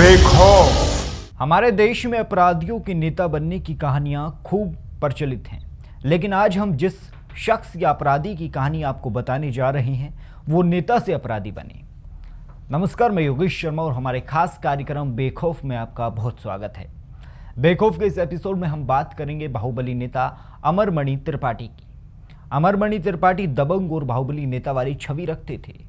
बेखौफ। हमारे देश में अपराधियों के नेता बनने की कहानियां खूब प्रचलित हैं, लेकिन आज हम जिस शख्स या अपराधी की कहानी आपको बताने जा रहे हैं वो नेता से अपराधी बने। नमस्कार, मैं योगेश शर्मा और हमारे खास कार्यक्रम बेखौफ में आपका बहुत स्वागत है। बेखौफ के इस एपिसोड में हम बात करेंगे बाहुबली नेता अमरमणि त्रिपाठी की। अमरमणि त्रिपाठी दबंग और बाहुबली नेता वाली छवि रखते थे,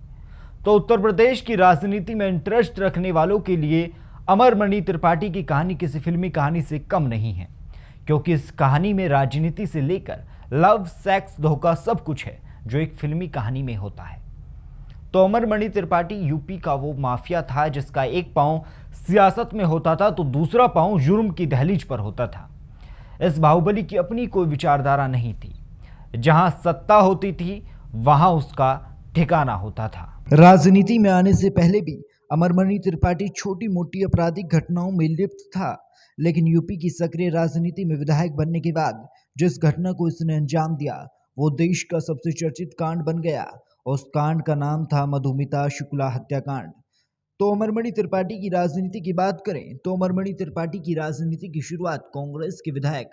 तो उत्तर प्रदेश की राजनीति में इंटरेस्ट रखने वालों के लिए अमरमणि त्रिपाठी की कहानी किसी फिल्मी कहानी से कम नहीं है, क्योंकि इस कहानी में राजनीति से लेकर लव, सेक्स, धोखा सब कुछ है जो एक फिल्मी कहानी में होता है। तो अमरमणि त्रिपाठी यूपी का वो माफिया था जिसका एक पांव सियासत में होता था तो दूसरा पांव जुर्म की दहलीज पर होता था। इस बाहुबली की अपनी कोई विचारधारा नहीं थी, जहां सत्ता होती थी वहां उसका ठिकाना होता था। राजनीति में आने से पहले भी अमरमणि त्रिपाठी छोटी मोटी आपराधिक घटनाओं में लिप्त था, लेकिन यूपी की सक्रिय राजनीति में विधायक बनने के बाद जिस घटना को इसने अंजाम दिया वो देश का सबसे चर्चित कांड बन गया। उस कांड का नाम था मधुमिता शुक्ला हत्याकांड। तो अमरमणि त्रिपाठी की राजनीति की बात करें तो अमरमणि त्रिपाठी की राजनीति की शुरुआत कांग्रेस के विधायक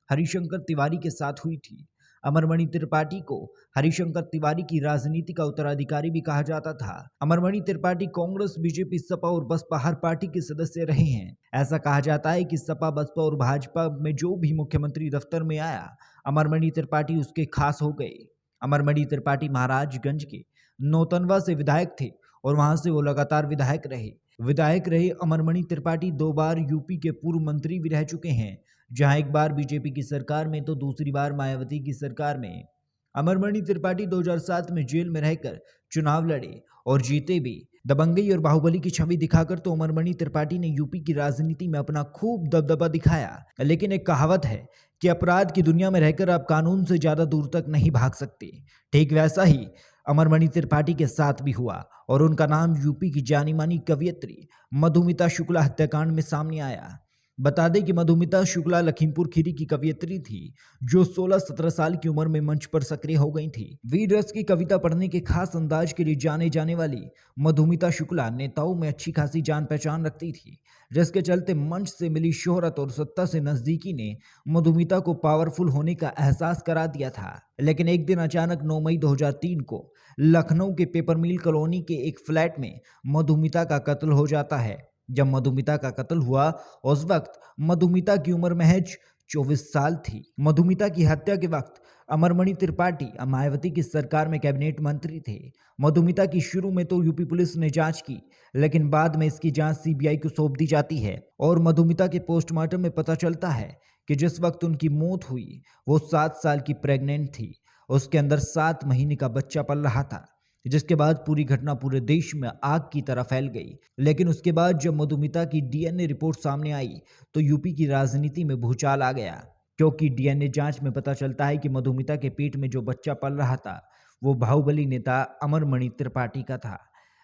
हरिशंकर तिवारी के साथ हुई थी। अमरमणि त्रिपाठी को हरिशंकर तिवारी की राजनीति का उत्तराधिकारी भी कहा जाता था। अमरमणि त्रिपाठी कांग्रेस, बीजेपी, सपा और बसपा हर पार्टी के सदस्य रहे हैं। ऐसा कहा जाता है कि सपा, बसपा और भाजपा में जो भी मुख्यमंत्री दफ्तर में आया, अमरमणि त्रिपाठी उसके खास हो गए। अमरमणि त्रिपाठी महाराजगंज के नौतनवा से विधायक थे और वहां से वो लगातार विधायक रहे। अमरमणि त्रिपाठी 2 बार यूपी के पूर्व मंत्री भी रह चुके हैं, जहां एक बार बीजेपी की सरकार में तो दूसरी बार मायावती की सरकार में। अमरमणि त्रिपाठी 2007 में जेल में रहकर चुनाव लड़े और जीते भी। दबंगई और बाहुबली की छवि दिखाकर तो अमरमणि त्रिपाठी ने यूपी की राजनीति में अपना खूब दबदबा दिखाया, लेकिन एक कहावत है कि अपराध की दुनिया में रहकर आप कानून से ज्यादा दूर तक नहीं भाग सकते। ठीक वैसा ही अमरमणि त्रिपाठी के साथ भी हुआ और उनका नाम यूपी की जानी मानी कवयित्री मधुमिता शुक्ला हत्याकांड में सामने आया। बता दें कि मधुमिता शुक्ला लखीमपुर खीरी की कवयित्री थी जो 16-17 साल की उम्र में मंच पर सक्रिय हो गई थी। वीर रस की कविता पढ़ने के खास अंदाज के लिए जाने जाने वाली मधुमिता शुक्ला नेताओं में अच्छी खासी जान पहचान रखती थी, जिसके चलते मंच से मिली शोहरत और सत्ता से नजदीकी ने मधुमिता को पावरफुल होने का एहसास करा दिया था। लेकिन एक दिन अचानक 9 मई 2003 को लखनऊ के पेपर मिल कॉलोनी के एक फ्लैट में मधुमिता का कत्ल हो जाता है। जब मधुमिता का कत्ल हुआ उस वक्त मधुमिता की उम्र महज 24 साल थी। मधुमिता की हत्या के वक्त अमरमणि त्रिपाठी मायावती की सरकार में कैबिनेट मंत्री थे। मधुमिता की शुरू में तो यूपी पुलिस ने जांच की, लेकिन बाद में इसकी जांच सीबीआई को सौंप दी जाती है और मधुमिता के पोस्टमार्टम में पता चलता है कि जिस वक्त उनकी मौत हुई वो 7 साल की प्रेग्नेंट थी। उसके अंदर 7 महीने का बच्चा पल रहा था, जिसके बाद पूरी घटना पूरे देश में आग की तरह फैल गई। लेकिन उसके बाद जब मधुमिता की डीएनए रिपोर्ट सामने आई तो यूपी की राजनीति में भूचाल आ गया, क्योंकि डीएनए जांच में पता चलता है कि मधुमिता के पेट में जो बच्चा पल रहा था वो बाहुबली नेता अमरमणि त्रिपाठी का था।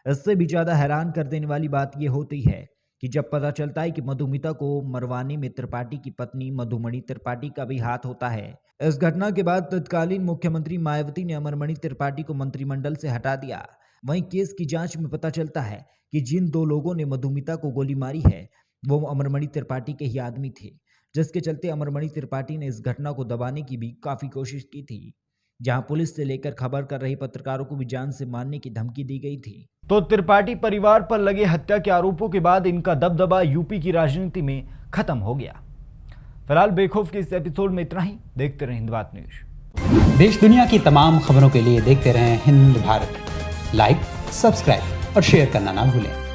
इससे भी ज्यादा हैरान कर देने वाली बात यह होती है कि जब पता चलता है कि मधुमिता को मरवाने में त्रिपाठी की पत्नी मधुमणि त्रिपाठी का भी हाथ होता है। इस घटना के बाद तत्कालीन मुख्यमंत्री मायावती ने अमरमणि त्रिपाठी को मंत्रिमंडल से हटा दिया। वहीं केस की जांच में पता चलता है कि जिन 2 लोगों ने मधुमिता को गोली मारी है वो अमरमणि त्रिपाठी के ही आदमी थे, जिसके चलते अमरमणि त्रिपाठी ने इस घटना को दबाने की भी काफी कोशिश की थी, जहां पुलिस से लेकर खबर कर रहे पत्रकारों को भी जान से मारने की धमकी दी गई थी। तो त्रिपाठी परिवार पर लगे हत्या के आरोपों के बाद इनका दबदबा यूपी की राजनीति में खत्म हो गया। फिलहाल बेखौफ के इस एपिसोड में इतना ही। देखते रहें हिंद बात न्यूज। देश दुनिया की तमाम खबरों के लिए देखते रहें हिंद भारत। लाइक, सब्सक्राइब और शेयर करना ना भूलें।